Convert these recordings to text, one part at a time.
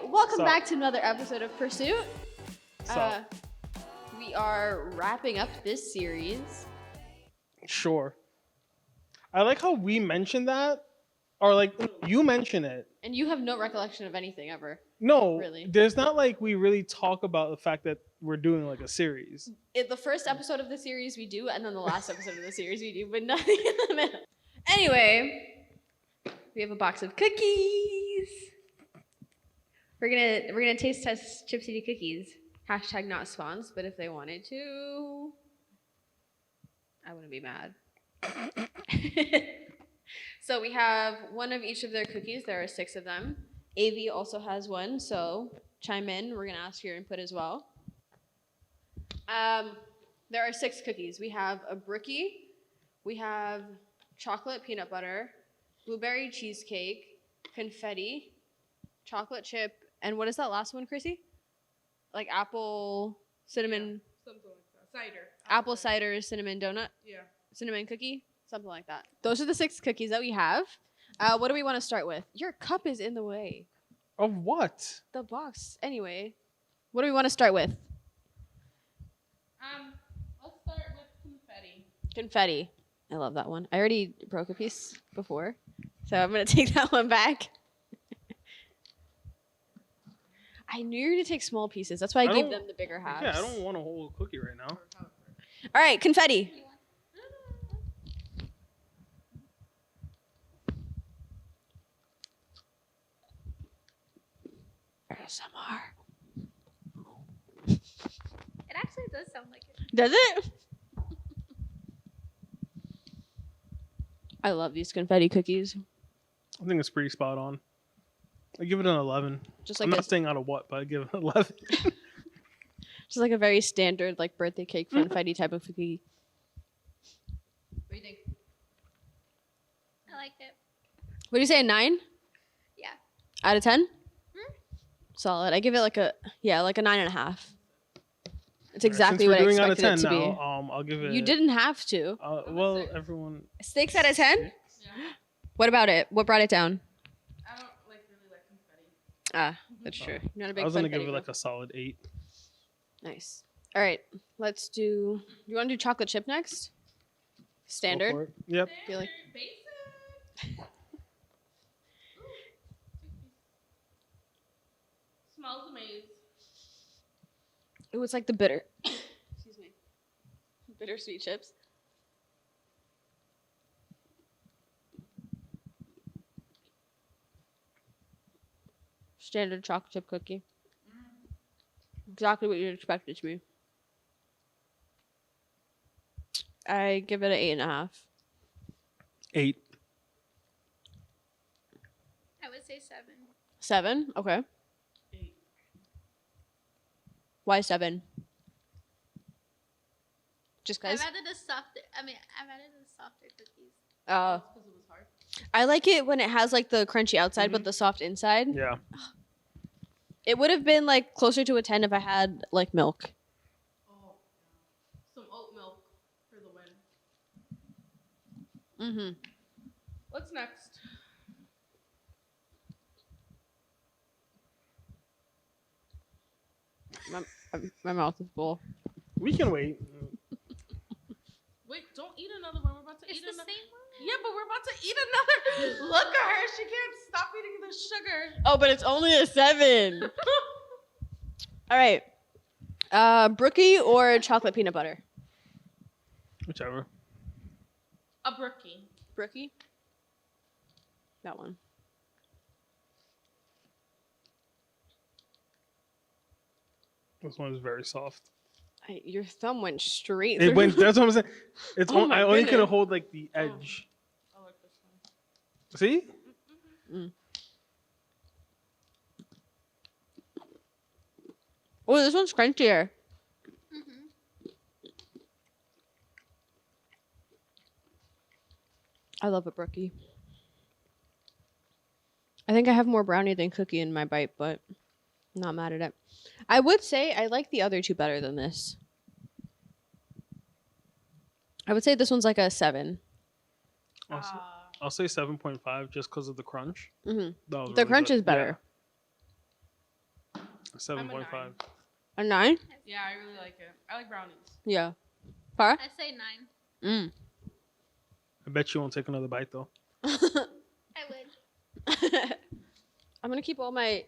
welcome back to another episode of Pursuit. So, We are wrapping up this series. sure. I like how we mentioned that, or like you mention it. And you have no recollection of anything ever. No, Really? there's not like we really talk about the fact that we're doing like a series. The first episode of the series we do, and then the last episode of the series we do, but nothing in the middle. Anyway, we have a box of cookies. We're gonna taste test Chip City cookies. Hashtag not spawns, but if they wanted to, I wouldn't be mad. So we have one of each of their cookies. There are 6 of them. AV also has one, so chime in. We're gonna ask your input as well. There are 6 cookies. We have a brookie, we have chocolate peanut butter, blueberry cheesecake, confetti, chocolate chip, and what is that last one, Chrissy? Like apple, cinnamon, Something like that. Cider. apple cider, cinnamon donut, Yeah. cinnamon cookie, something like that. Those are the 6 cookies that we have. What do we want to start with? Your cup is in the way. Of what? The box. Anyway, what do we want to start with? Let's start with confetti. Confetti. I love that one. I already broke a piece before, so I'm gonna take that one back. I knew you were gonna take small pieces. That's why I gave them the bigger halves. Yeah, I don't want a whole cookie right now. All right, confetti. ASMR. It actually does sound like it. Does it? I love these confetti cookies. I think it's pretty spot on. I give it an 11. Just I'm like not saying out of what, but I give it an 11. just like a very standard like birthday cake confetti type of cookie. What do you think? I like it. What do you say? A 9? Yeah. Out of 10? Hmm? Solid. I give it like a 9.5. It's Since exactly we're what I doing out of expected 10 it to be. now, I'll give it. You didn't have to. Well, everyone. 6 out of 10? Yeah. What about it? What brought it down? I don't really like confetti. Ah, that's true. You're not a big I was gonna confetti give it girl. like a solid 8. Nice. All right, let's do. You want to do chocolate chip next? Go Standard. for it. Yep. Feel like- Basic. Smells amazing. Ooh, it's like the bitter. Excuse me. Bittersweet chips. Standard chocolate chip cookie. Exactly what you'd expect it to be. I give it an 8.5. 8. I would say 7. 7? Okay. 8. Why 7? Just I've because? added the softer. I've added the softer cookies. Uh, Because it was hard. I like it when it has like the crunchy outside but the soft inside. Yeah. It would have been like closer to a 10 if I had like milk. Oh, yeah. Some oat milk for the win. Mm-hmm. What's next? My mouth is full. We can wait. Wait, don't eat another one. We're about to It's eat the another. same one. Yeah, but we're about to eat another. Look at her. She can't stop eating the sugar. Oh, but it's only a 7. All right. Brookie or chocolate peanut butter? Whichever. A brookie. Brookie? That one. This one is very soft. Your thumb went straight It through. went. That's what I'm saying. It's. Oh my I only could goodness. hold like the edge. I like this one. See? Oh, this one's crunchier. Mm-hmm. I love a brookie. I think I have more brownie than cookie in my bite, but I'm not mad at it. I would say I like the other two better than this. I would say this one's like a 7. I'll say 7.5 just because of the crunch. Mm-hmm. That was The really crunch good. is better. 7.5. A 9? Yeah, I really like it. I like brownies. Yeah. Farah? I say 9. I bet you won't take another bite though. I would. I'm gonna keep all my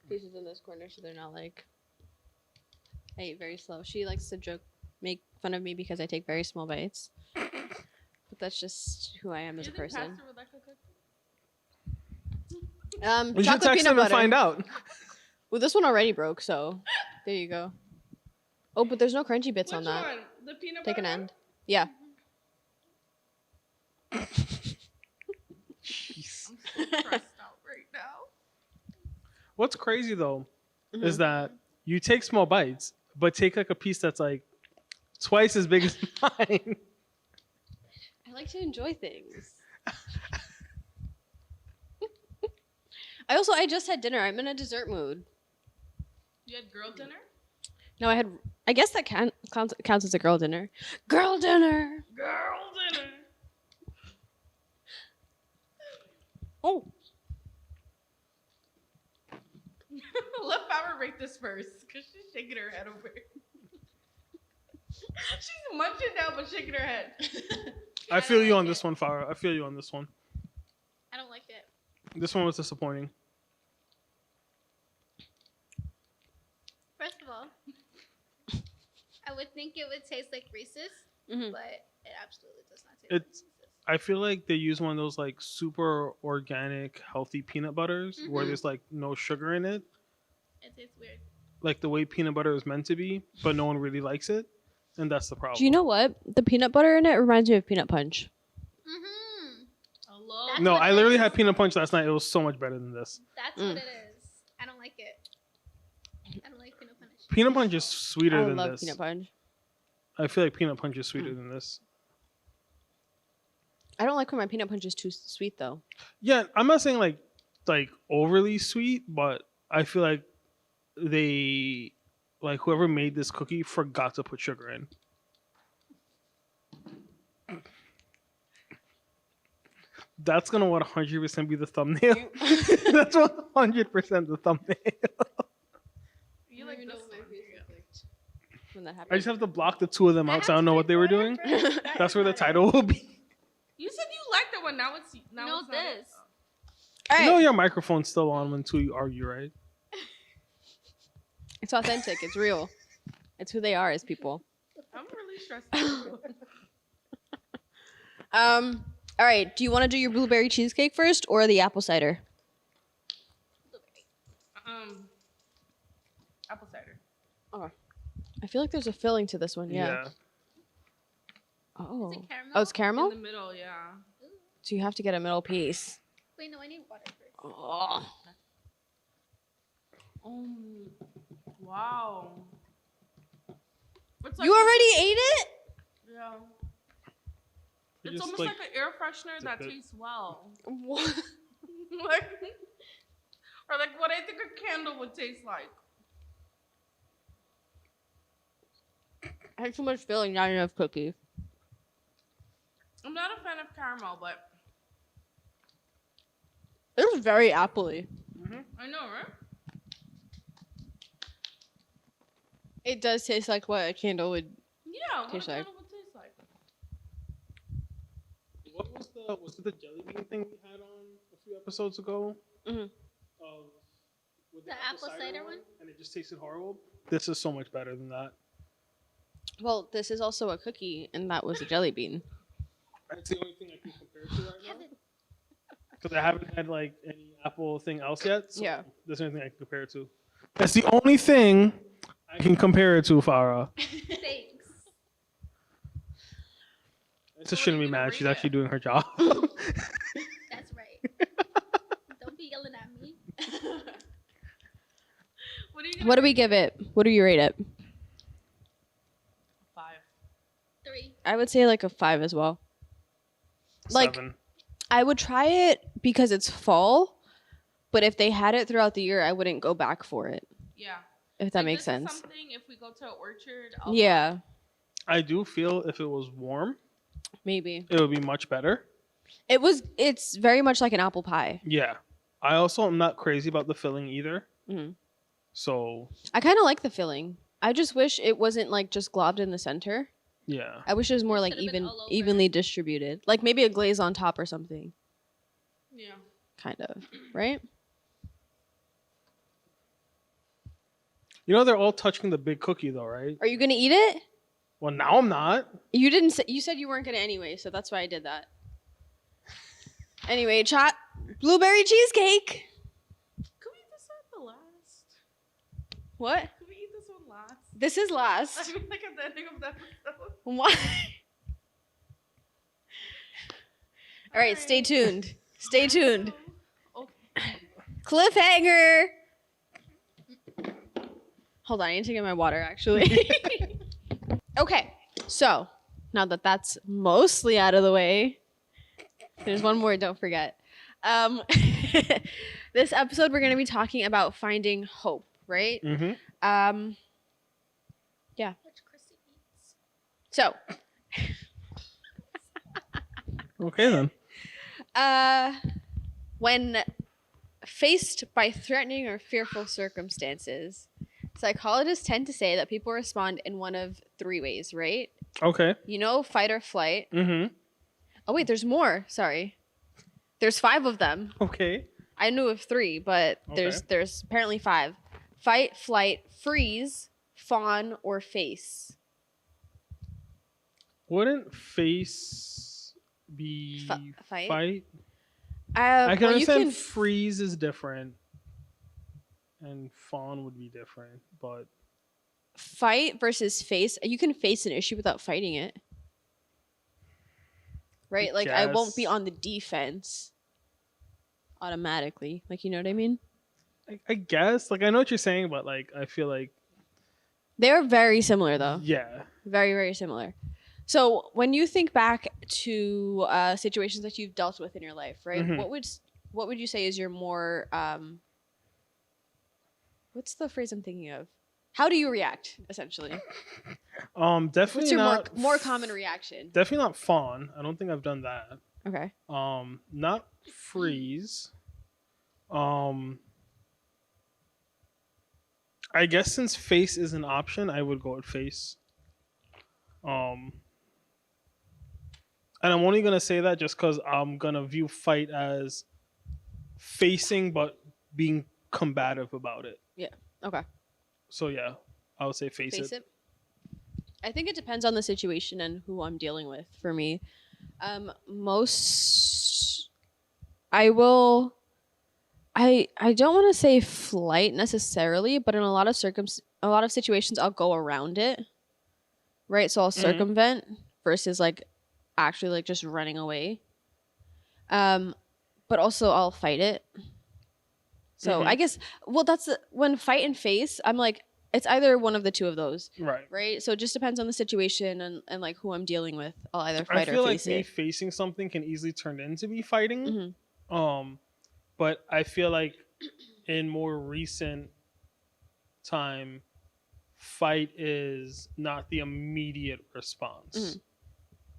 pieces in this corner so they're not like. I eat very slow. She likes to make fun of me because I take very small bites. But that's just who I am as a person. Pastor would like a cookie? We should Chocolate text peanut them and butter. find out. Well, this one already broke, so there you go. Oh, but there's no crunchy bits Which on that. one? The peanut Take butter an one? end. Yeah. Jeez. I'm so stressed out right now. What's crazy though is Mhm. that you take small bites, but take like a piece that's like twice as big as mine. I like to enjoy things. I just had dinner. I'm in a dessert mood. You had girl dinner? No, I guess that counts as a girl dinner. Girl dinner. Girl dinner. Oh. Let Power rate this first, because she's shaking her head over here. She's munching down but shaking her head. I feel you on this one, Farah. I feel you on this one. I don't like it. This one was disappointing. First of all, I would think it would taste like Reese's, Mhm. but it absolutely does not taste It's- like Reese's. I feel like they use one of those like super organic, healthy peanut butters where Mhm. there's like no sugar in it, It tastes weird. like the way peanut butter is meant to be, but no one really likes it, and that's the problem. Do you know what? The peanut butter in it reminds me of peanut punch. Mm-hmm. I love That's No, what I it literally is. had peanut punch last night. It was so much better than this. That's Mm. what it is. I don't like it. I don't like peanut punch. Peanut punch is sweeter I than love this. peanut punch. I feel like peanut punch is sweeter than this. I don't like when my peanut punch is too sweet though. Yeah, I'm not saying like overly sweet, but I feel like they like whoever made this cookie forgot to put sugar in. That's gonna 100% be the thumbnail. That's 100% the thumbnail. You like this one. When that I happens. just have to block the two of them out because I don't know what they were doing. That's where the title will be. You said you liked the one. Now it's now No, it's not it. this. All You know right. your microphone's still on when two you argue, right? It's authentic. It's real. It's who they are as people. I'm really stressed out. All right. Do you want to do your blueberry cheesecake first or the apple cider? Apple cider. I feel like there's a filling to this one. Yeah. Oh. Is it caramel? Oh, it's caramel. In the middle, yeah. So you have to get a middle piece. Wait, no, I need water first. Oh. Wow. It's You already ate it? Yeah. You It's just, almost like an air freshener that dip it. tastes well. What? Like, or like what I think a candle would taste like. I had too much filling, not enough cookies. I'm not a fan of caramel, but It was very appley. I know, right? It does taste like what a candle would. Yeah, what a Tastes like. candle would taste like. What was it the jelly bean thing we had on a few episodes ago? Mhm. With The apple cider one? And it just tasted horrible. This is so much better than that. Well, this is also a cookie, and that was a jelly bean. That's the only thing I can compare it to right Yeah, now. Because I haven't had like any apple thing else yet. So Yeah. That's the only thing I can compare it to. That's the only thing I can compare it to, Farah. thanks. Just So shouldn't what are be you gonna mad. She's rate actually it? doing her job. That's right. Don't be yelling at me. What are you gonna What do we rate give it? What do you rate it? 5. 3. I would say like a 5 as well. Like- 7. I would try it because it's fall, but if they had it throughout the year, I wouldn't go back for it. Yeah. If that Like, makes this is sense. something if we go to an orchard. I'll Yeah, I do feel if it was warm, maybe. it would be much better. It's very much like an apple pie. Yeah. I also am not crazy about the filling either. Mhm. So I kind of like the filling. I just wish it wasn't like just globbed in the center. yeah. I wish it was more It like should've been all over. evenly distributed. Like maybe a glaze on top or something. Yeah. Kind of, right? You know they're all touching the big cookie though, right? Are you gonna eat it? Well, now I'm not. You didn't say, you said you weren't gonna anyway, so that's why I did that. Anyway, blueberry cheesecake. Could we eat this at the last? What? Could we eat this one last? This is last. I mean, like at the ending of the episode. Why? All right, stay tuned. Stay tuned. Okay. Cliffhanger. Hold on, I need to get my water actually. Okay, so now that that's mostly out of the way, there's one more, don't forget. This episode we're going to be talking about finding hope, right? Mm-hmm. Which Chrissy eats. So, Okay then. when faced by threatening or fearful circumstances, psychologists tend to say that people respond in one of three ways, right? Okay. You know, fight or flight. Mm-hmm. Oh, wait, there's more. Sorry. There's 5 of them. Okay. I knew of 3, but there's apparently 5. Fight, flight, freeze, fawn, or face. Wouldn't face be Fight? fight? I can well, understand you can freeze is different, and fawn would be different, but fight versus face. You can face an issue without fighting it. Right? Like, I won't be guess. on the defense automatically. Like, you know what I mean? I guess like I know what you're saying, but like I feel like They're very similar, though. yeah. Very, very similar. So when you think back to situations that you've dealt with in your life, right? Mhm. What would you say is your more what's the phrase I'm thinking of? How do you react, essentially? Definitely What's your not more common reaction? Definitely not fawn. I don't think I've done that. Okay. Not freeze. I guess since face is an option, I would go with face. And I'm only gonna say that just because I'm gonna view fight as facing but being combative about it. Okay. So yeah, I would say face Face it. it. I think it depends on the situation and who I'm dealing with. For me, most I will. I don't want to say flight necessarily, but in a lot of situations, I'll go around it. Right, so I'll circumvent versus like actually like just running away. But also I'll fight it. So Mhm. I guess when fight and face, I'm like it's either one of the two of those. Right. Right? So it just depends on the situation and like who I'm dealing with. I'll either I fight feel or like face me it. facing something can easily turn into me fighting. Mhm. But I feel like in more recent time, fight is not the immediate response. Mhm.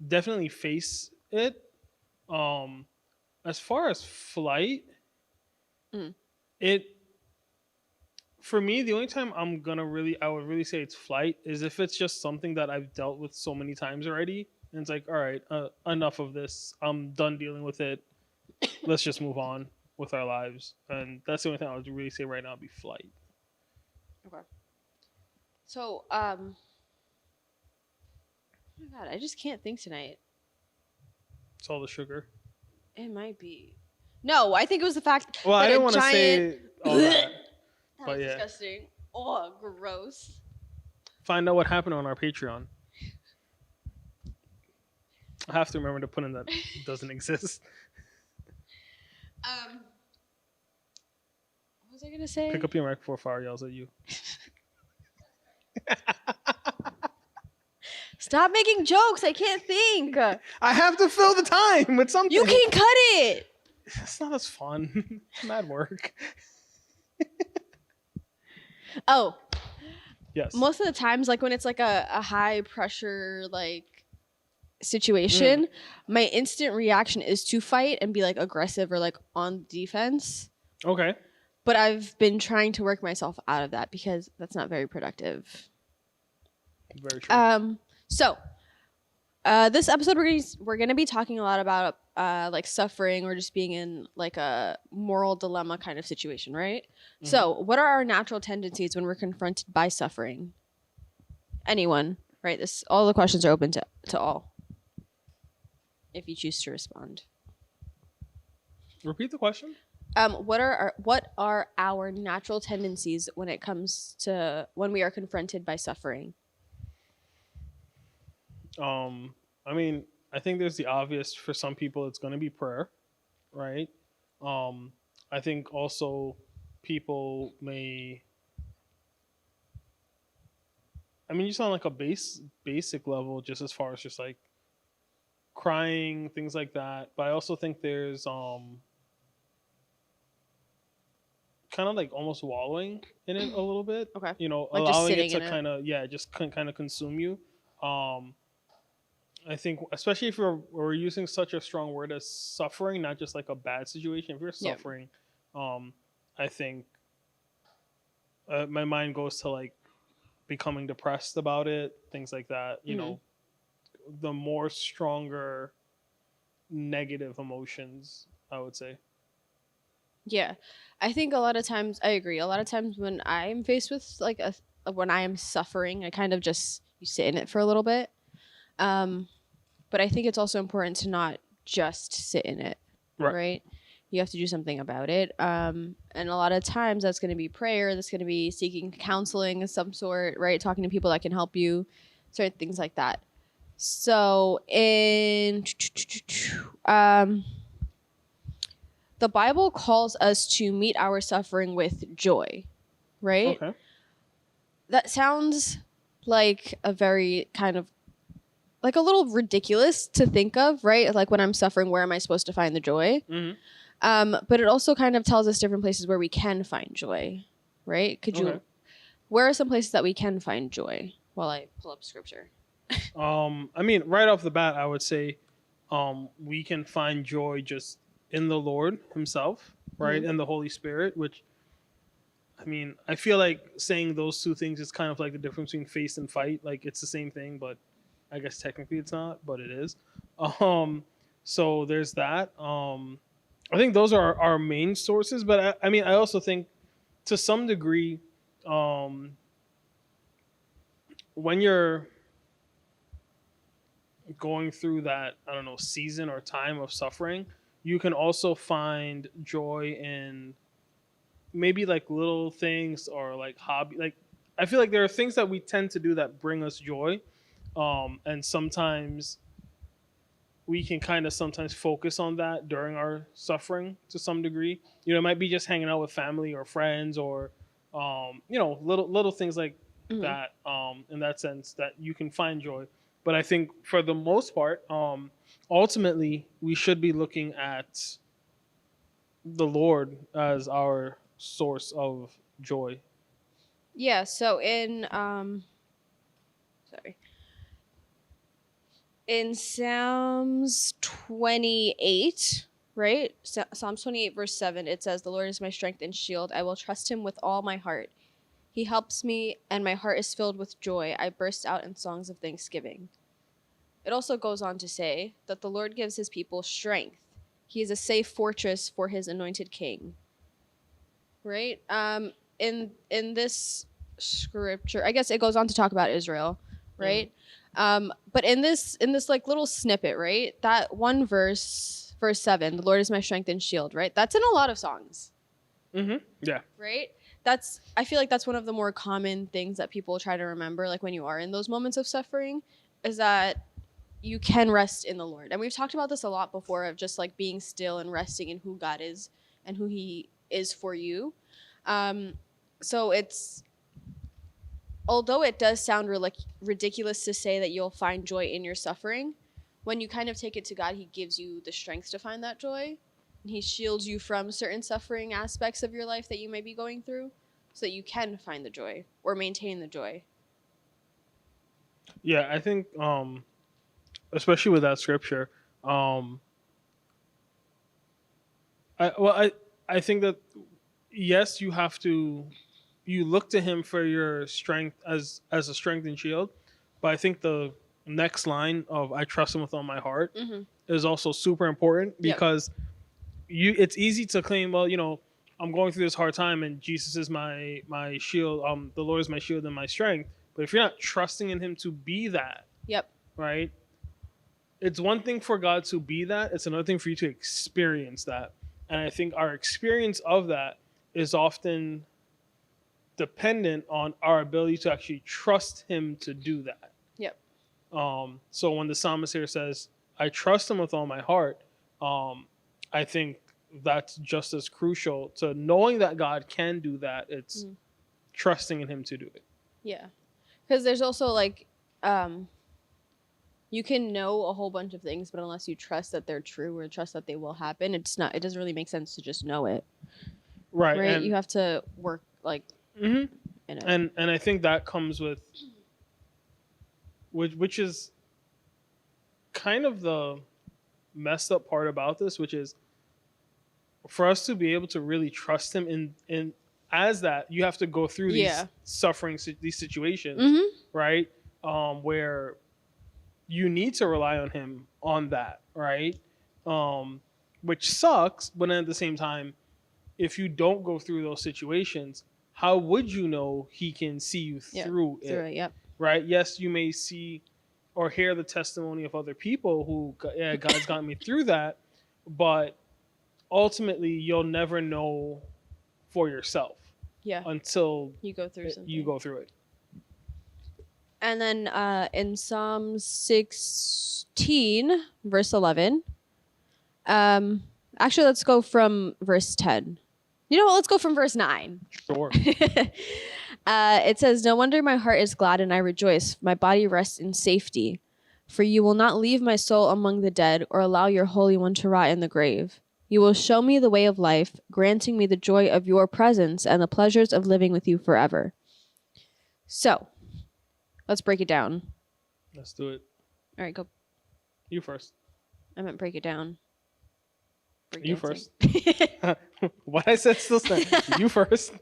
Definitely face it. As far as flight, Mhm. it for me the only time I would really say it's flight is if it's just something that I've dealt with so many times already, and it's like, all right, enough of this. I'm done dealing with it. Let's just move on with our lives. And that's the only thing I would really say right now would be flight. Okay. So, oh my god, I just can't think tonight. It's all the sugar. It might be. No, I think it was the fact Well, that I didn't a want to giant. say all that. That but was yeah. disgusting. Oh, gross. Find out what happened on our Patreon. I have to remember to put in that doesn't exist. What was I gonna say? Pick up your mic before Fire yells at you. Stop making jokes. I can't think. I have to fill the time with something. You can cut it. It's not as fun. Mad work. Oh, Yes. most of the times, like when it's like a high pressure like situation, my instant reaction is to fight and be like aggressive or like on defense. Okay. But I've been trying to work myself out of that because that's not very productive. Very true. So this episode we're gonna be talking a lot about like suffering or just being in like a moral dilemma kind of situation, right? Mhm. So what are our natural tendencies when we're confronted by suffering? Anyone, right? This all the questions are open to all. If you choose to respond. Repeat the question. What are our natural tendencies when it comes to when we are confronted by suffering? I mean, I think there's the obvious. For some people, it's going to be prayer, right? I think also people may. I mean, just on like a basic level, just as far as just like crying, things like that. But I also think there's kind of like almost wallowing in it a little bit. Okay. You know, Like just allowing it sitting to in it. kind of just kind of consume you. I think especially if we're using such a strong word as suffering, not just like a bad situation. If you're Yeah. suffering, I think my mind goes to like becoming depressed about it, things like that. You Mhm. know, the more stronger negative emotions, I would say. Yeah. I think a lot of times I agree. A lot of times when I'm faced with like when I am suffering, I kind of just you sit in it for a little bit. But I think it's also important to not just sit in it, right? You have to do something about it. And a lot of times that's going to be prayer. That's going to be seeking counseling of some sort, right? Talking to people that can help you, certain things like that. So in the Bible calls us to meet our suffering with joy, right? Okay. That sounds like a very kind of like a little ridiculous to think of, right? Like when I'm suffering, where am I supposed to find the joy? Mm-hmm. But it also kind of tells us different places where we can find joy, right? Okay. Where are some places that we can find joy? While I pull up scripture. I mean, right off the bat, I would say, we can find joy just in the Lord Himself, right, Mhm. and the Holy Spirit. Which, I mean, I feel like saying those two things is kind of like the difference between faith and fight. Like it's the same thing, but I guess technically it's not, but it is. So there's that. I think those are our main sources, but I mean, I also think to some degree, when you're going through that, I don't know, season or time of suffering, you can also find joy in maybe like little things or like hobby. Like I feel like there are things that we tend to do that bring us joy, and sometimes we can kind of sometimes focus on that during our suffering to some degree. You know, it might be just hanging out with family or friends or you know, little things like Mhm. that, in that sense that you can find joy. But I think for the most part, ultimately we should be looking at the Lord as our source of joy. Yeah. So sorry. In Psalms 28, right? Psalms 28, verse 7, it says, "The Lord is my strength and shield. I will trust him with all my heart. He helps me, and my heart is filled with joy. I burst out in songs of thanksgiving." It also goes on to say that the Lord gives his people strength. He is a safe fortress for his anointed king. Right? In this scripture, I guess it goes on to talk about Israel, right? But in this like little snippet, right? That one verse 7, "The Lord is my strength and shield," right? That's in a lot of songs, Mm-hmm. Yeah. right? I feel like that's one of the more common things that people try to remember, like when you are in those moments of suffering, is that you can rest in the Lord. And we've talked about this a lot before, of just like being still and resting in who God is and who he is for you. So it's, although it does sound ridiculous to say that you'll find joy in your suffering, when you kind of take it to God, he gives you the strength to find that joy. And he shields you from certain suffering aspects of your life that you may be going through so that you can find the joy or maintain the joy. Yeah, I think especially with that scripture, um I think that yes, you look to him for your strength as a strength and shield, but I think the next line of "I trust him with all my heart" is also super important because it's easy to claim, well, I'm going through this hard time and Jesus is my shield, the Lord is my shield and my strength. But if you're not trusting in him to be that, right? It's one thing for God to be that, it's another thing for you to experience that. And I think our experience of that is often dependent on our ability to actually trust him to do that. So when the psalmist here says, I trust him with all my heart, I think that's just as crucial to knowing that God can do that. It's trusting in him to do it. Yeah. Because there's also like, you can know a whole bunch of things, but unless you trust that they're true or trust that they will happen, it doesn't really make sense to just know it. Right. Right. And, you have to work like, and I think that comes with, which is kind of the messed up part about this, which is for us to be able to really trust him in as that, you have to go through these suffering, these situations, right? Where you need to rely on him on that, right? Which sucks, but then at the same time, if you don't go through those situations, how would you know he can see you through it? Right? Yes, you may see or hear the testimony of other people who, God's gotten me through that, but ultimately you'll never know for yourself until you go through something. You go through it. And then in Psalm 16, verse 11, actually, let's go from verse 10. You know what? Let's go from verse 9. Sure. It says, no wonder my heart is glad and I rejoice. My body rests in safety. For you will not leave my soul among the dead or allow your Holy One to rot in the grave. You will show me the way of life, granting me the joy of your presence and the pleasures of living with you forever. So, let's break it down. Let's do it. All right, go. You first. I meant break it down. You first. What I said still stands. You first.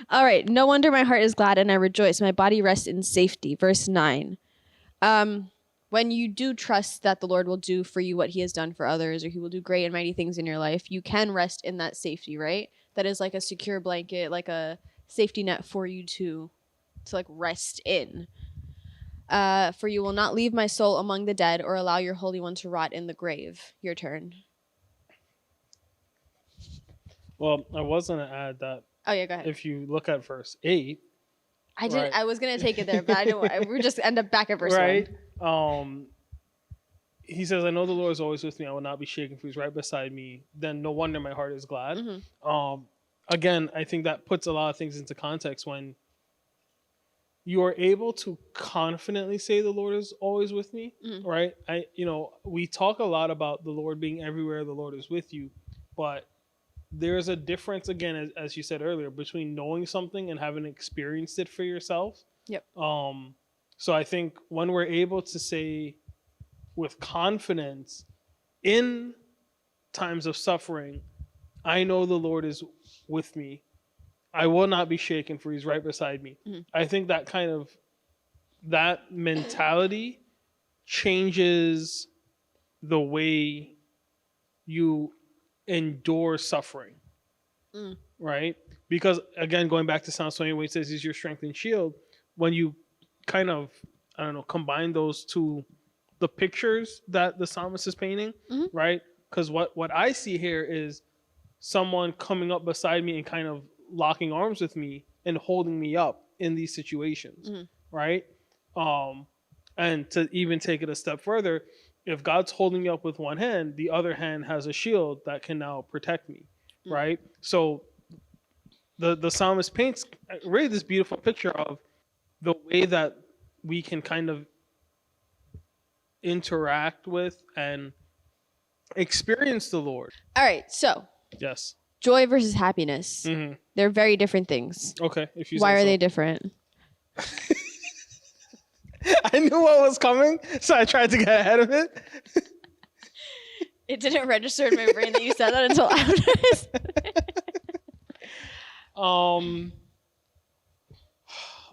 All right. No wonder my heart is glad and I rejoice. My body rests in safety. Verse 9. When you do trust that the Lord will do for you what he has done for others, or he will do great and mighty things in your life, you can rest in that safety, right? That is like a secure blanket, like a safety net for you to like rest in. For you will not leave my soul among the dead or allow your Holy One to rot in the grave. Your turn. Well, I was going to add that. Oh, yeah, go ahead. If you look at verse 8. I did. Right. I was going to take it there, but I don't. We just end up back at verse 1. He says, I know the Lord is always with me. I will not be shaken, for he's right beside me. Then no wonder my heart is glad. Again, I think that puts a lot of things into context when you are able to confidently say the Lord is always with me, right? We talk a lot about the Lord being everywhere, the Lord is with you, but there's a difference, again, as you said earlier, between knowing something and having experienced it for yourself. So I think when we're able to say with confidence in times of suffering, I know the Lord is with me. I will not be shaken, for he's right beside me. I think that mentality changes the way you endure suffering, right? Because again, going back to Psalm 20, when it says he's your strength and shield, when you kind of, combine those two, the pictures that the psalmist is painting, right? Because what I see here is someone coming up beside me and kind of locking arms with me and holding me up in these situations, right? And to even take it a step further, if God's holding me up with one hand, the other hand has a shield that can now protect me, right? So the psalmist paints really this beautiful picture of the way that we can kind of interact with and experience the Lord. All right, so yes, joy versus happiness. They're very different things. Okay, if you why say are so. they different? I knew what was coming, so I tried to get ahead of it. It didn't register in my brain that you said that until after.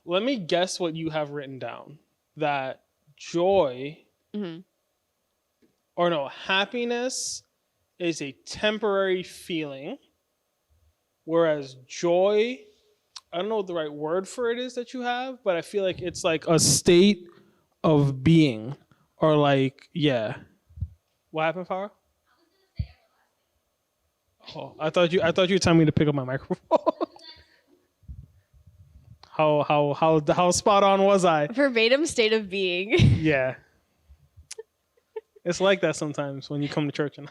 Let me guess what you have written down. That joy, Mm-hmm. or no, happiness is a temporary feeling, whereas joy, I don't know what the right word for it is that you have, but I feel like it's like a state of being, or like, yeah. What happened, Farah? Oh, I thought you were telling me to pick up my microphone. How spot on was I? Verbatim state of being. Yeah. It's like that sometimes when you come to church and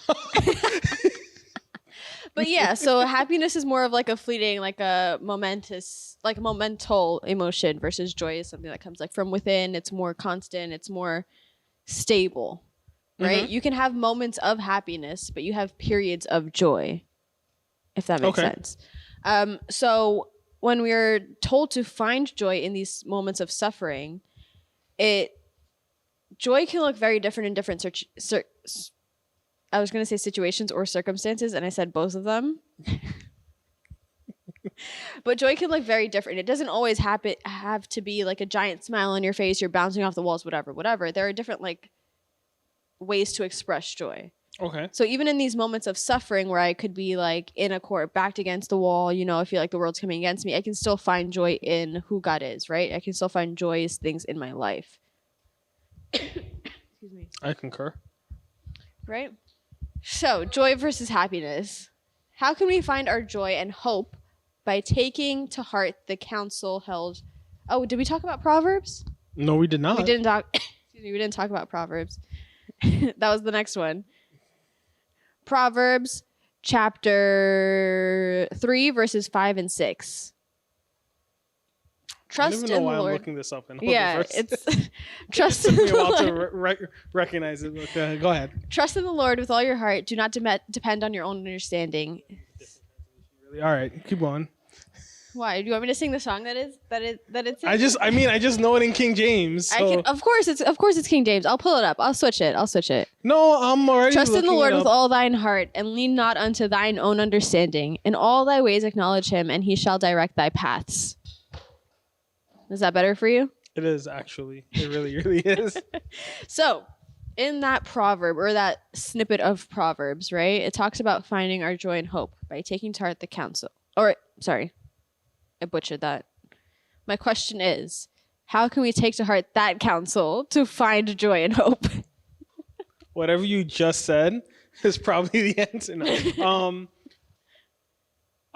But yeah, so happiness is more of like a fleeting, like a momentous, like a momental emotion, versus joy is something that comes like from within. It's more constant. It's more stable, right? Mhm. You can have moments of happiness, but you have periods of joy, if that makes Okay. sense. So when we're told to find joy in these moments of suffering, joy can look very different in different I was going to say situations or circumstances, and I said both of them. But joy can look very different. It doesn't always have to be like a giant smile on your face, you're bouncing off the walls, whatever. There are different like ways to express joy. okay. So even in these moments of suffering where I could be like in a court, backed against the wall, I feel like the world's coming against me, I can still find joy in who God is, right? I can still find joyous things in my life. Excuse me. I concur. Right? So, joy versus happiness. How can we find our joy and hope by taking to heart the counsel held? Oh, did we talk about Proverbs? No, we did not. We didn't talk. Excuse me, we didn't talk about Proverbs. That was the next one. Proverbs chapter 3, verses 5 and 6. I don't Trust even know in the why I'm Lord. looking this up. Yeah, it's trust It in took me the a while Lord. to recognize it. But, go ahead. Trust in the Lord with all your heart. Do not depend on your own understanding. Really? All right, keep going. Why? Do you want me to sing the song that it's in? I just know it in King James. So. Of course it's King James. I'll pull it up. I'll switch it. No, I'm already. Trust in the looking Lord it with up. all thine heart, and lean not unto thine own understanding. In all thy ways acknowledge him, and he shall direct thy paths. Is that better for you? It is actually. It really, really is. So, in that proverb, or that snippet of Proverbs, right? It talks about finding our joy and hope by taking to heart the counsel. Or, sorry, I butchered that. My question is, how can we take to heart that counsel to find joy and hope? Whatever you just said is probably the answer. No.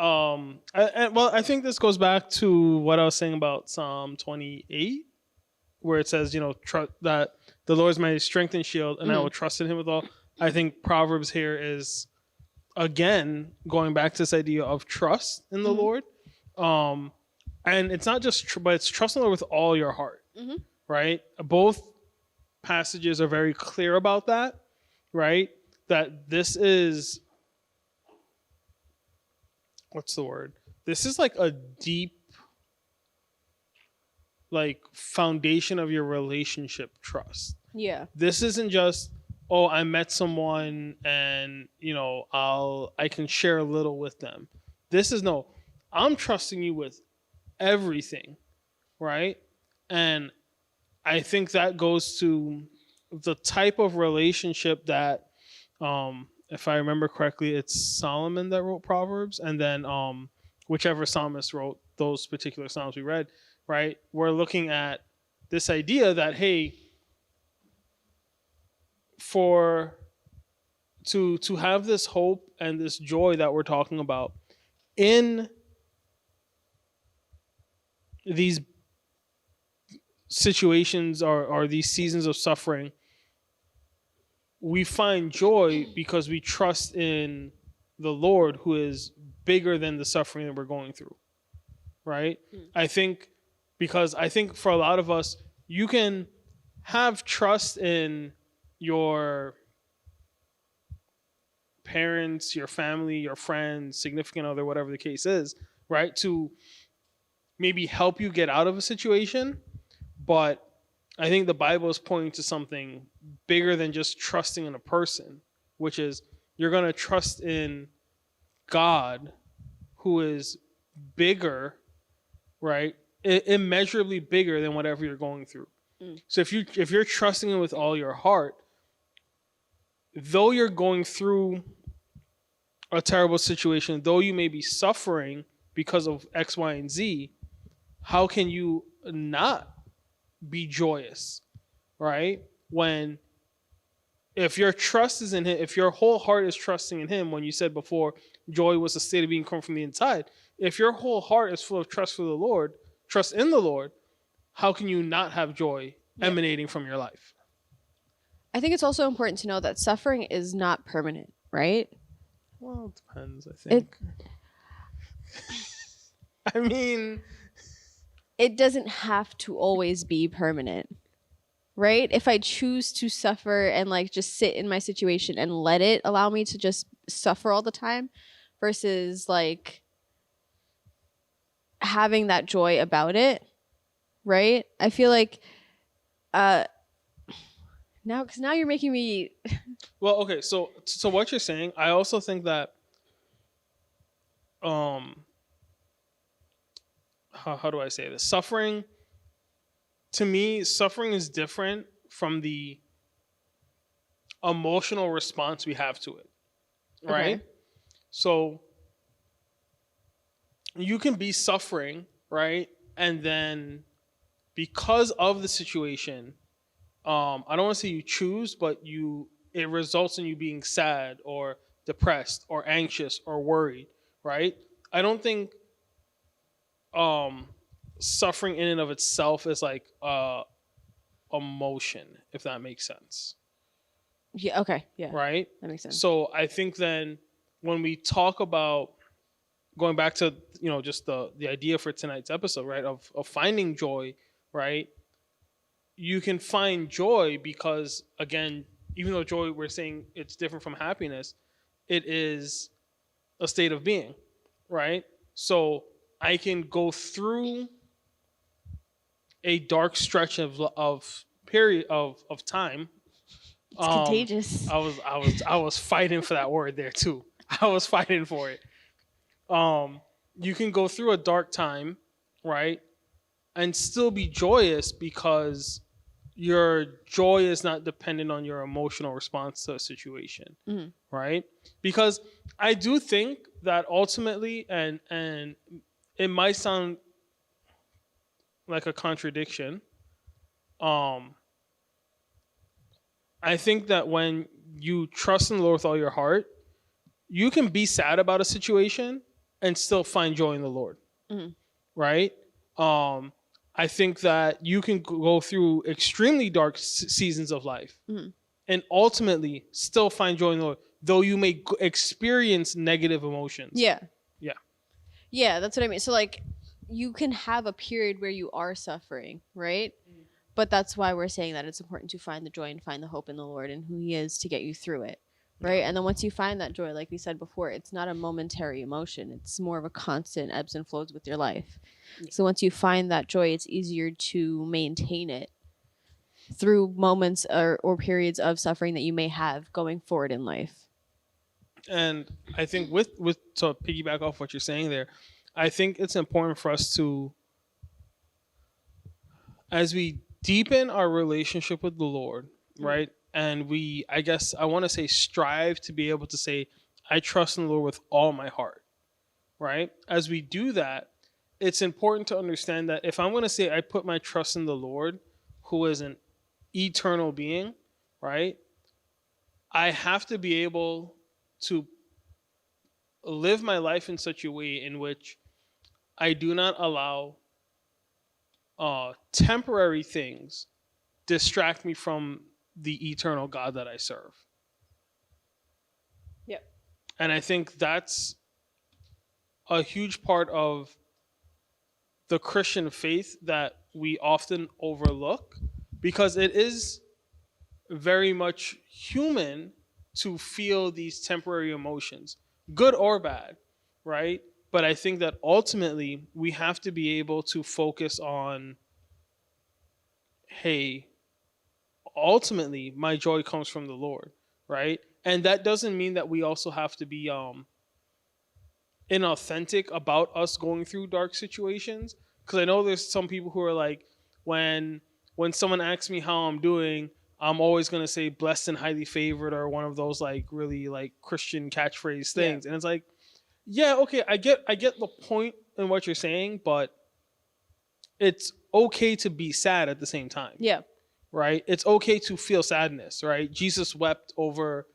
I think this goes back to what I was saying about Psalm 28, where it says, that the Lord is my strength and shield, and I will trust in him with all. I think Proverbs here is, again, going back to this idea of trust in the Lord. And it's not just, but it's trust in the Lord with all your heart, right? Both passages are very clear about that, right? That this is, what's the word? This is like a deep, like, foundation of your relationship trust. Yeah. This isn't just, oh, I met someone and, I can share a little with them. This is, no, I'm trusting you with everything, right? And I think that goes to the type of relationship that, if I remember correctly, it's Solomon that wrote Proverbs, and then whichever psalmist wrote those particular psalms we read, right? We're looking at this idea that, hey, to have this hope and this joy that we're talking about in these situations or these seasons of suffering, we find joy because we trust in the Lord, who is bigger than the suffering that we're going through, right? I think for a lot of us, you can have trust in your parents, your family, your friends, significant other, whatever the case is, right? To maybe help you get out of a situation. But I think the Bible is pointing to something bigger than just trusting in a person, which is you're going to trust in God, who is bigger, right? Immeasurably bigger than whatever you're going through. So if you're trusting him with all your heart, though you're going through a terrible situation, though you may be suffering because of X, Y, and Z, how can you not be joyous, right? When if your trust is in him, if your whole heart is trusting in him, when you said before, joy was a state of being come from the inside. If your whole heart is full of trust for the Lord, trust in the Lord, how can you not have joy emanating from your life? I think it's also important to know that suffering is not permanent, right? Well, it depends, I think. I mean, it doesn't have to always be permanent, right? If I choose to suffer and like just sit in my situation and let it allow me to just suffer all the time versus like having that joy about it, right? I feel like now you're making me well, okay, so what you're saying, I also think that how do I say this? Suffering, to me, suffering is different from the emotional response we have to it, right? Okay. So you can be suffering, right? And then because of the situation, I don't want to say you choose, but it results in you being sad or depressed or anxious or worried, right? I don't think suffering in and of itself is like emotion, if that makes sense. yeah, okay, yeah. Right? That makes sense. So I think then when we talk about going back to, just the idea for tonight's episode, right, of finding joy, right? You can find joy because, again, even though joy, we're saying it's different from happiness, it is a state of being, right? So I can go through a dark stretch of period of time. It's contagious. I was fighting for that word there too. I was fighting for it. You can go through a dark time, right, and still be joyous because your joy is not dependent on your emotional response to a situation, right? Because I do think that ultimately, and it might sound like a contradiction, I think that when you trust in the Lord with all your heart, you can be sad about a situation and still find joy in the Lord, right? I think that you can go through extremely dark seasons of life and ultimately still find joy in the Lord, though you may experience negative emotions. Yeah. Yeah. Yeah, that's what I mean. So like you can have a period where you are suffering, right? But that's why we're saying that it's important to find the joy and find the hope in the Lord and who he is to get you through it. Right. And then once you find that joy, like we said before, it's not a momentary emotion. It's more of a constant ebbs and flows with your life. So once you find that joy, it's easier to maintain it through moments or periods of suffering that you may have going forward in life. And I think with to piggyback off what you're saying there, I think it's important for us to, as we deepen our relationship with the Lord, right? And I guess I want to say strive to be able to say, I trust in the Lord with all my heart, right? As we do that, it's important to understand that if I'm going to say I put my trust in the Lord, who is an eternal being, right? I have to be able to live my life in such a way in which I do not allow temporary things distract me from the eternal God that I serve. Yep. And I think that's a huge part of the Christian faith that we often overlook, because it is very much human to feel these temporary emotions, good or bad, right? But I think that ultimately we have to be able to focus on, hey, ultimately my joy comes from the Lord, right? And that doesn't mean that we also have to be inauthentic about us going through dark situations. Because I know there's some people who are like, when someone asks me how I'm doing, I'm always gonna say blessed and highly favored, or one of those like really like Christian catchphrase things. And it's like, yeah, okay, I get the point in what you're saying, but it's okay to be sad at the same time. Yeah. Right? It's okay to feel sadness, right? Jesus wept over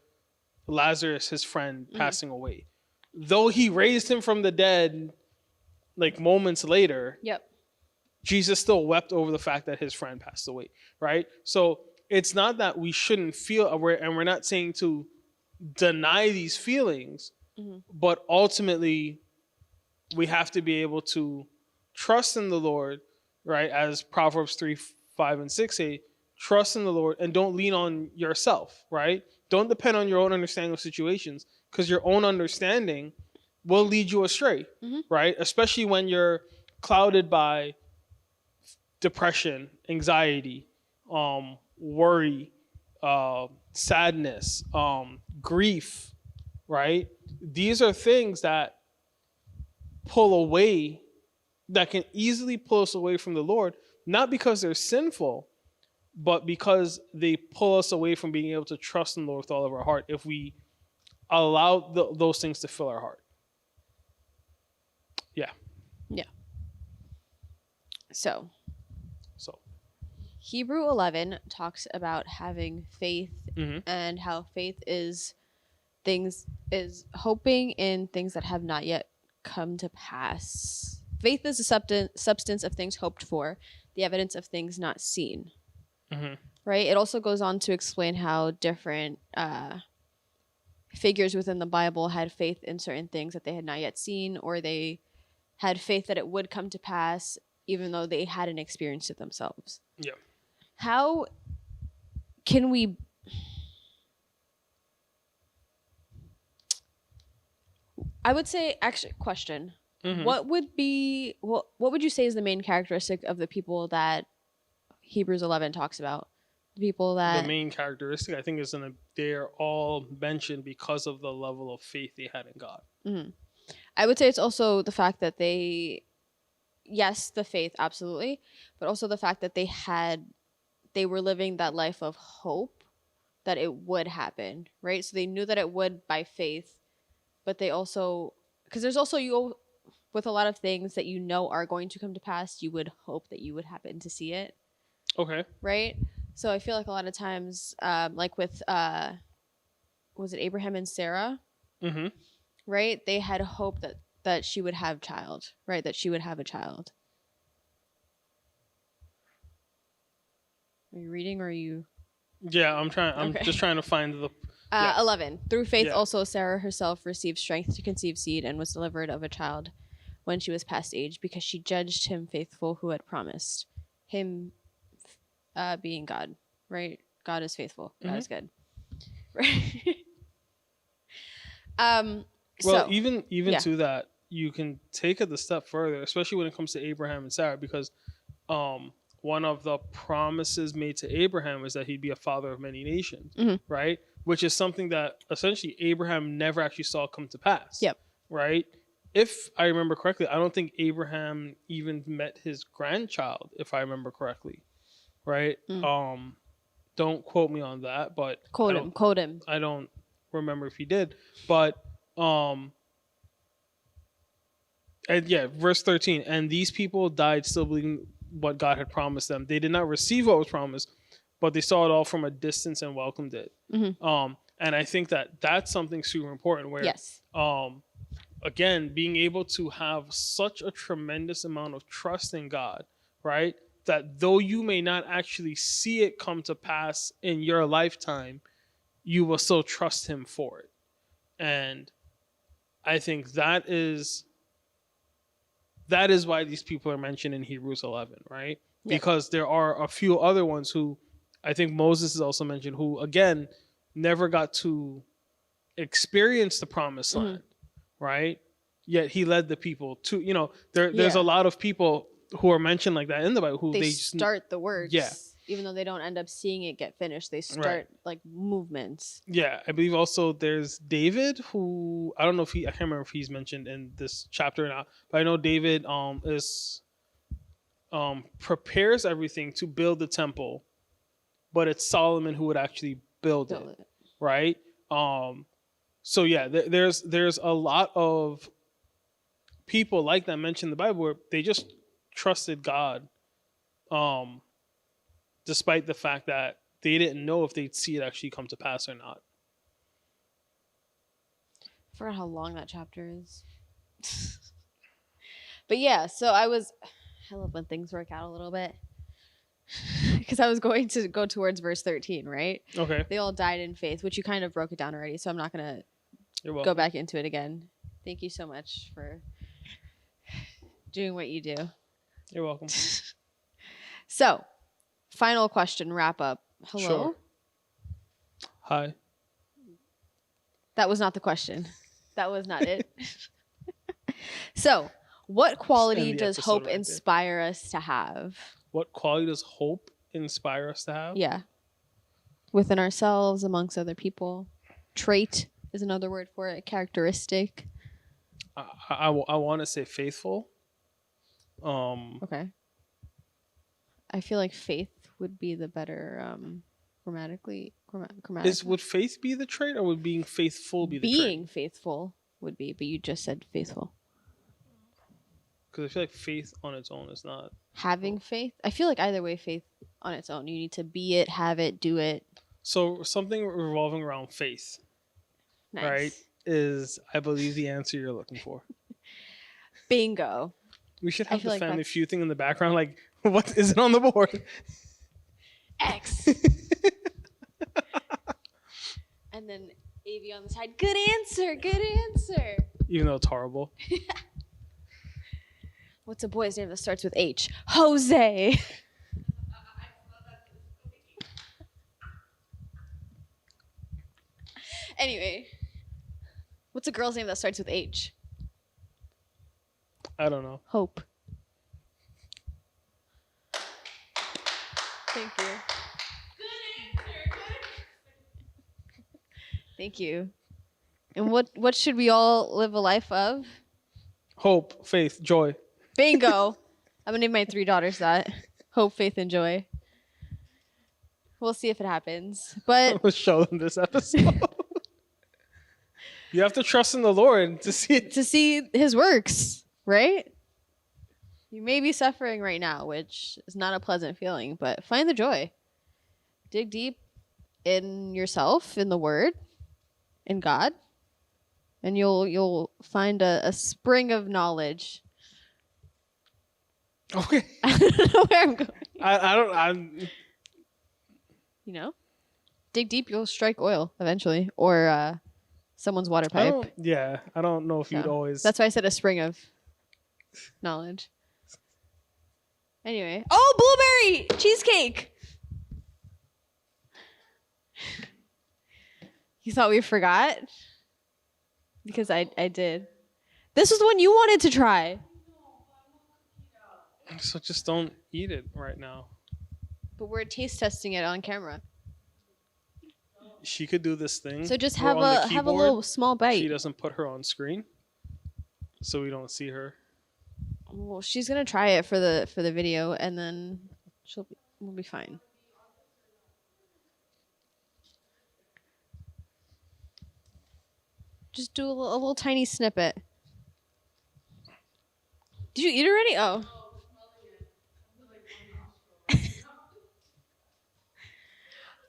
Lazarus, his friend, passing away. Though he raised him from the dead like moments later, Yep. Jesus still wept over the fact that his friend passed away, right? So it's not that we shouldn't feel, and we're not saying to deny these feelings, but ultimately we have to be able to trust in the Lord, right? As Proverbs 3, 5, and 6 say, trust in the Lord and don't lean on yourself, right? Don't depend on your own understanding of situations, because your own understanding will lead you astray, right? Especially when you're clouded by depression, anxiety, worry, sadness, grief, right? These are things that pull away, that can easily pull us away from the Lord, not because they're sinful, but because they pull us away from being able to trust in the Lord with all of our heart if we allow those things to fill our heart. Yeah. Yeah. So Hebrew 11 talks about having faith and how faith is hoping in things that have not yet come to pass. Faith is a substance of things hoped for, the evidence of things not seen. Right? It also goes on to explain how different figures within the Bible had faith in certain things that they had not yet seen, or they had faith that it would come to pass even though they hadn't experienced it themselves. Yeah. How can we... I would say, actually, question. What would you say is the main characteristic of the people that Hebrews 11 talks about? The people that... The main characteristic, I think, is they're all mentioned because of the level of faith they had in God. I would say it's also the fact that yes, the faith, absolutely, but also the fact that they were living that life of hope that it would happen, right? So they knew that it would by faith, but they also, because there's also, with a lot of things that you know are going to come to pass, you would hope that you would happen to see it. Okay. Right? So I feel like a lot of times, like with, was it Abraham and Sarah? Right? They had hope that she would have child, right? That she would have a child. Are you reading or are you? Yeah, I'm just trying to find the... 11. Through faith also Sarah herself received strength to conceive seed and was delivered of a child when she was past age, because she judged him faithful who had promised. Him being God, right? God is faithful. God is good. Right? Well, even to that, you can take it a step further, especially when it comes to Abraham and Sarah, because one of the promises made to Abraham was that he'd be a father of many nations, right? Which is something that essentially Abraham never actually saw come to pass. Yep. Right? If I remember correctly, I don't think Abraham even met his grandchild, if I remember correctly. Right? Don't quote me on that, but quote him. I don't remember if he did. But and yeah, verse 13, and these people died still believing what God had promised them. They did not receive what was promised, but they saw it all from a distance and welcomed it. And I think that that's something super important where, again, being able to have such a tremendous amount of trust in God, right? That though you may not actually see it come to pass in your lifetime, you will still trust him for it. And I think that is why these people are mentioned in Hebrews 11, right? Because there are a few other ones who, I think Moses is also mentioned, who, again, never got to experience the promised land, right? Yet he led the people to, there's a lot of people who are mentioned like that in the Bible who they start the works. Yeah. even though they don't end up seeing it get finished, they start like movements. Yeah, I believe also there's David, who I don't know if I can't remember if he's mentioned in this chapter or not, but I know David is prepares everything to build the temple, but it's Solomon who would actually build it, right? So yeah, there's a lot of people like that mentioned in the Bible where they just trusted God, despite the fact that they didn't know if they'd see it actually come to pass or not. I forgot how long that chapter is. But yeah, so I love when things work out a little bit. Because I was going to go towards verse 13, right? Okay. They all died in faith, which you kind of broke it down already, so I'm not going You're to welcome. go back into it again. Thank you so much for doing what you do. You're welcome. So, final question, wrap up. Hello? Sure. Hi. That was not the question. That was not it. So, what quality the does episode hope right there. inspire us to have? What quality does hope inspire us to have? Yeah. Within ourselves, amongst other people. Trait is another word for it. Characteristic. I want to say faithful. Okay. I feel like faith would be the better grammatically. Would faith be the trait, or would being faithful be the trait? Being faithful would be, but you just said faithful. Because I feel like faith on its own is not. Having faith? I feel like either way, faith on its own. You need to be it, have it, do it. So something revolving around faith, Nice. right, is, I believe, the answer you're looking for. Bingo. We should I have feel the like Family that's- Feud thing in the background. Like, what is it on the board? X. And then AV on the side. Good answer. Good answer. Even though it's horrible. What's a boy's name that starts with H? Jose. Anyway, what's a girl's name that starts with H? I don't know. Hope. Thank you. Thank you. And what should we all live a life of? Hope, faith, joy. Bingo. I'm gonna name my 3 daughters that. Hope, faith, and joy. We'll see if it happens. But Let's show them this episode. You have to trust in the Lord to see it. to see his works, right? You may be suffering right now, which is not a pleasant feeling, but find the joy. Dig deep in yourself, in the word, in God, and you'll find a spring of knowledge. Okay. I don't know where I'm going. I'm You know? Dig deep, you'll strike oil eventually. Or someone's water I pipe. don't know if you'd So, always. That's why I said a spring of knowledge. Anyway. Oh, blueberry cheesecake! You thought we forgot? Because I did. This was the one you wanted to try. So just don't eat it right now. But we're taste testing it on camera. She could do this thing. So just where have on the a keyboard, little small bite. She doesn't put her on screen, so we don't see her. Well, she's gonna try it for the video, and then we'll be fine. Just do a little tiny snippet. Did you eat already? Oh.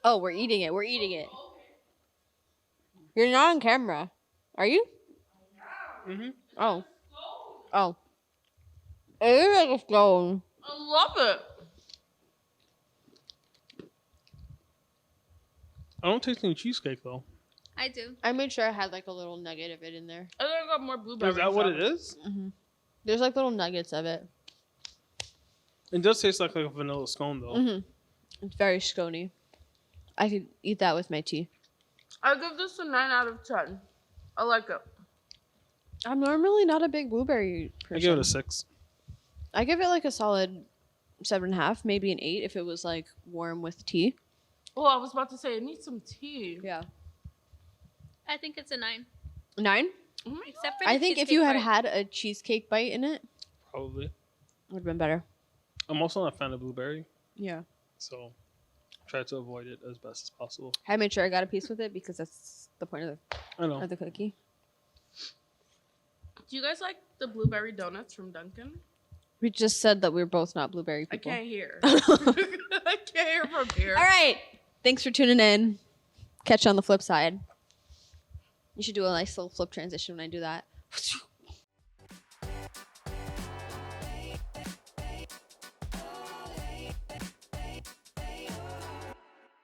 Oh, we're eating it. We're eating it. You're not on camera, are you? Mm-hmm. Oh. Oh. It is like a stone. I love it. I don't taste any cheesecake though. I do. I made sure I had like a little nugget of it in there. I think I got more blueberries. Is that what it is? There's like little nuggets of it. It does taste like a vanilla scone though. It's very scony. I could eat that with my tea. I give this a 9 out of 10. I like it. I'm normally not a big blueberry person. I give it a 6. I give it like a solid 7.5, maybe an 8 if it was like warm with tea. Oh, I was about to say, it needs some tea. Yeah. I think it's a 9. 9? Oh my Except for I the think if cheesecake you had part. had a cheesecake bite in it, Probably. would have been better. I'm also not a fan of blueberry, Yeah. so try to avoid it as best as possible. I made sure I got a piece with it because that's the point of I know. the cookie. Do you guys like the blueberry donuts from Dunkin'? We just said that we're both not blueberry I people. can't hear. I can't hear from here. All right. Thanks for tuning in. Catch you on the flip side. You should do a nice little flip transition when I do that.